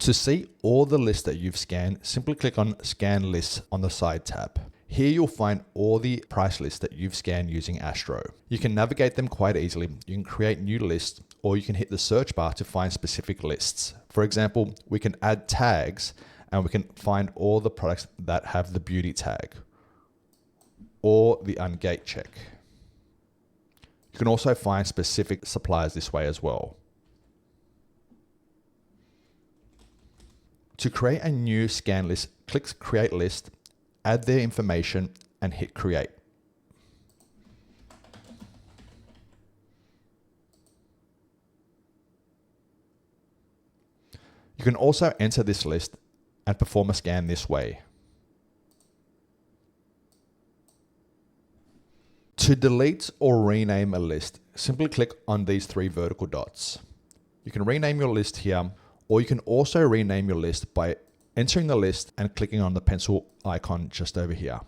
To see all the lists that you've scanned, simply click on Scan Lists on the side tab. Here you'll find all the price lists that you've scanned using Astro. You can navigate them quite easily. You can create new lists, or you can hit the search bar to find specific lists. For example, we can add tags and we can find all the products that have the beauty tag or the ungate check. You can also find specific suppliers this way as well. To create a new scan list, click Create List, add their information, and hit Create. You can also enter this list and perform a scan this way. To delete or rename a list, simply click on these three vertical dots. You can rename your list here, or you can also rename your list by entering the list and clicking on the pencil icon just over here.